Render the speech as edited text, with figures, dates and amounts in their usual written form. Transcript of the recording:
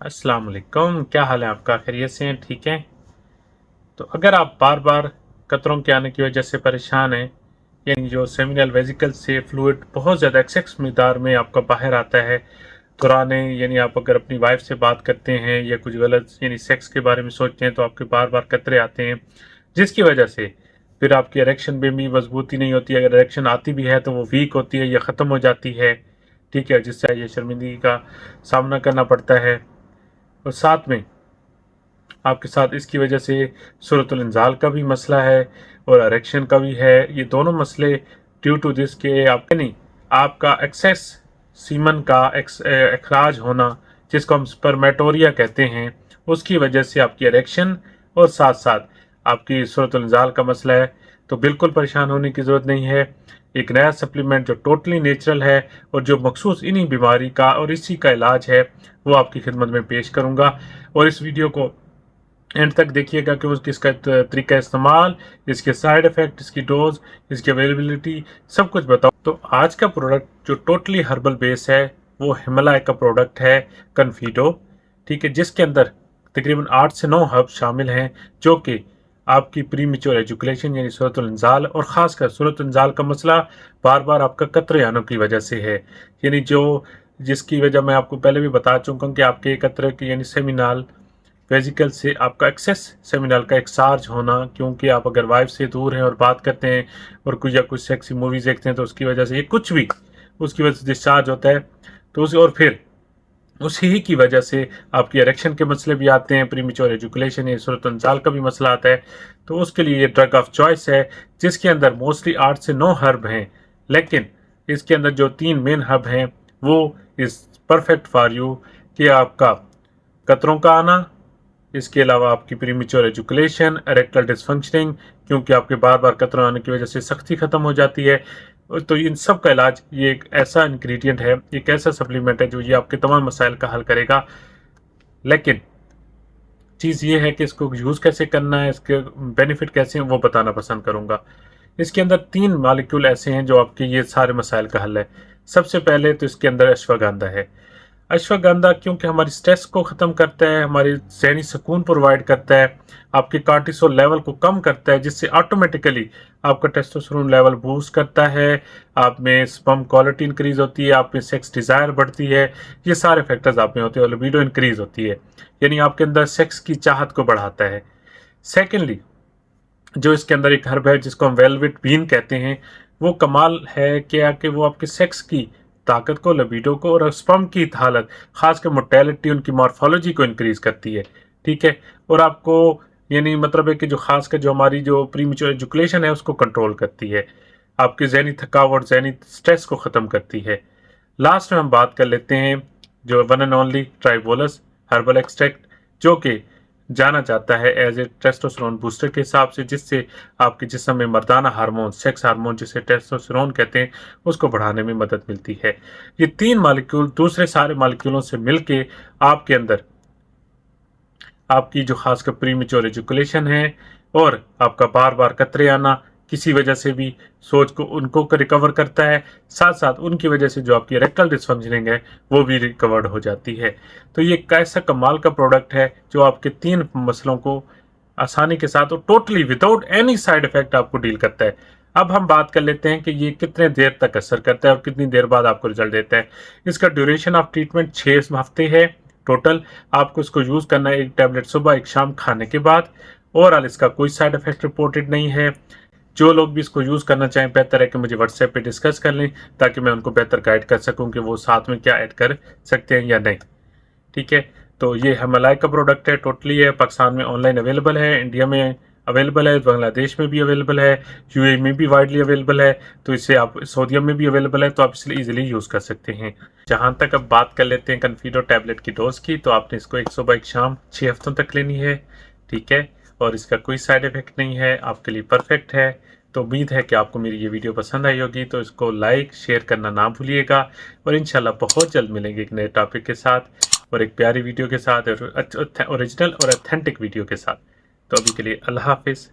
अस्सलाम वालेकुम। क्या हाल है आपका? खैरियत से हैं? ठीक है। तो अगर आप बार बार कतरों के आने की वजह से परेशान हैं, यानी जो सेमिनल वेसिकल से फ्लूइड बहुत ज़्यादा एक्सेस मिकदार में आपका बाहर आता है दौरान, यानी आप अगर अपनी वाइफ से बात करते हैं या कुछ गलत यानी सेक्स के बारे में सोचते हैं तो आपके बार बार कतरे आते हैं, जिसकी वजह से फिर आपकी इरेक्शन में भी मजबूती नहीं होती। अगर इरेक्शन आती भी है तो वो वीक होती है या ख़त्म हो जाती है। ठीक है, जिससे ये शर्मिंदगी का सामना करना पड़ता है। और साथ में आपके साथ इसकी वजह से सूरतुल इंजाल का भी मसला है और इरेक्शन का भी है। ये दोनों मसले ड्यू टू दिस के आपके नहीं, आपका एक्सेस सीमन का अखराज होना, जिसको हम स्पर्मेटोरिया कहते हैं, उसकी वजह से आपकी इरेक्शन और साथ साथ आपकी सूरतुल इंजाल का मसला है। तो बिल्कुल परेशान होने की ज़रूरत नहीं है। एक नया सप्लीमेंट जो टोटली नेचुरल है और जो मखसूस इन्हीं बीमारी का और इसी का इलाज है, वो आपकी खिदमत में पेश करूँगा। और इस वीडियो को एंड तक देखिएगा कि उसकी इसका तरीका इस्तेमाल, इसके साइड इफ़ेक्ट, इसकी डोज, इसकी अवेलेबिलिटी, सब कुछ बताओ। तो आज का प्रोडक्ट जो टोटली हर्बल बेस है वो हिमालय का प्रोडक्ट है कन्फीडो। ठीक है, जिसके अंदर तकरीबन 8 से 9 हर्ब शामिल हैं जो कि आपकी प्रीमेच्योर एजुकेशन यानी सूरतुल इंजाल और ख़ासकर सूरतुल इंजाल का मसला बार बार आपका कतरे आने की वजह से है, यानी जिसकी वजह मैं आपको पहले भी बता चुका हूँ कि आपके कतरे की यानी सेमिनाल वेजिकल से आपका एक्सेस सेमिनल का एक्सार्ज होना, क्योंकि आप अगर वाइफ से दूर हैं और बात करते हैं और कुछ या कुछ सेक्सी मूवीज़ देखते हैं तो उसकी वजह से ये कुछ भी उसकी वजह से डिस्चार्ज होता है। तो उसे और फिर उसी ही की वजह से आपकी इरेक्शन के मसले भी आते हैं, प्रीमेच्योर एजुकेशन या सूरतुल इंजाल का भी मसला आता है। तो उसके लिए ये ड्रग ऑफ चॉइस है, जिसके अंदर मोस्टली 8 से 9 हर्ब हैं, लेकिन इसके अंदर जो 3 मेन हर्ब हैं वो इज़ परफेक्ट फॉर यू कि आपका कतरों का आना, इसके अलावा आपकी प्रीमेच्योर एजुकेशन, इरेक्टल डिसफंक्शनिंग, क्योंकि आपके बार बार कतरे आने की वजह से सख्ती ख़त्म हो जाती है। तो इन सब का इलाज ये एक ऐसा इंग्रेडिएंट है, एक ऐसा सप्लीमेंट है जो ये आपके तमाम मसाइल का हल करेगा। लेकिन चीज़ ये है कि इसको यूज़ कैसे करना है, इसके बेनिफिट कैसे हैं, वो बताना पसंद करूँगा। इसके अंदर 3 मॉलिक्यूल ऐसे हैं जो आपके ये सारे मसाइल का हल है। सबसे पहले तो इसके अंदर अश्वगंधा है। अश्वगंधा क्योंकि हमारी स्ट्रेस को ख़त्म करता है, हमारी ज़हनी सुकून प्रोवाइड करता है, आपके कार्टिसोल लेवल को कम करता है, जिससे ऑटोमेटिकली आपका टेस्टोस्टेरोन लेवल बूस्ट करता है, आप में स्पर्म क्वालिटी इंक्रीज होती है, आप में सेक्स डिज़ायर बढ़ती है। ये सारे फैक्टर्स आप में होते हैं और लिबिडो इंक्रीज होती है, यानी आपके अंदर सेक्स की चाहत को बढ़ाता है। सेकेंडली, जो इसके अंदर एक हर्ब है जिसको हम वेलवेट बीन कहते हैं, वो कमाल है क्या कि वो आपके सेक्स की ताकत को, लिबिडो को और स्पर्म की हालत, खासकर मोर्टेलिटी, उनकी मॉर्फोलॉजी को इंक्रीज करती है। ठीक है, और आपको यानी मतलब है कि जो खासकर जो हमारी जो प्रीमेच्योर एजुकेशन है उसको कंट्रोल करती है, आपकी जहनी थकावट, जहनी स्ट्रेस को ख़त्म करती है। लास्ट में हम बात कर लेते हैं जो one and only tribulus herbal extract, जो कि जाना जाता है एज ए टेस्टोस्टेरोन बूस्टर के हिसाब से, जिससे आपके जिस्म में मर्दाना हार्मोन, सेक्स हार्मोन जिसे टेस्टोस्टेरोन कहते हैं, उसको बढ़ाने में मदद मिलती है। ये 3 मॉलिक्यूल दूसरे सारे मॉलिक्यूलों से मिलके आपके अंदर आपकी जो खासकर प्रीमेच्योर एजुकेशन है और आपका बार बार कतरे आना किसी वजह से भी सोच को उनको रिकवर करता है, साथ साथ उनकी वजह से जो आपकी इरेक्टल डिसफंक्शनिंग है वो भी रिकवर्ड हो जाती है। तो ये एक ऐसा कमाल का प्रोडक्ट है जो आपके 3 मसलों को आसानी के साथ और totally without any side effect आपको डील करता है। अब हम बात कर लेते हैं कि ये कितने देर तक असर करता है और कितनी देर बाद आपको रिजल्ट देता है। इसका ड्यूरेशन ऑफ ट्रीटमेंट 6 हफ्ते है टोटल। आपको इसको यूज़ करना है 1 टैबलेट सुबह 1 शाम खाने के बाद। ओवरऑल इसका कोई साइड इफेक्ट रिपोर्टेड नहीं है। जो लोग भी इसको यूज़ करना चाहें, बेहतर है कि मुझे व्हाट्सएप पे डिस्कस कर लें ताकि मैं उनको बेहतर गाइड कर सकूं कि वो साथ में क्या ऐड कर सकते हैं या नहीं। ठीक है, तो ये हिमालय का प्रोडक्ट है, टोटली है, पाकिस्तान में ऑनलाइन अवेलेबल है, इंडिया में अवेलेबल है, बांग्लादेश में भी अवेलेबल है, यूएई में भी वाइडली अवेलेबल है, तो इसे आप सऊदीया में भी अवेलेबल है, तो आप इसलिए ईजिली यूज़ कर सकते हैं। जहाँ तक अब बात कर लेते हैं कन्फीडो टैबलेट की डोज की, तो आपने इसको 1 सुबह 1 शाम 6 हफ्तों तक लेनी है। ठीक है, और इसका कोई साइड इफेक्ट नहीं है, आपके लिए परफेक्ट है। तो उम्मीद है कि आपको मेरी ये वीडियो पसंद आई होगी, तो इसको लाइक शेयर करना ना भूलिएगा और इंशाल्लाह बहुत जल्द मिलेंगे एक नए टॉपिक के साथ और एक प्यारी वीडियो के साथ और ओरिजिनल और ऑथेंटिक वीडियो के साथ। तो अभी के लिए अल्लाह हाफिज़।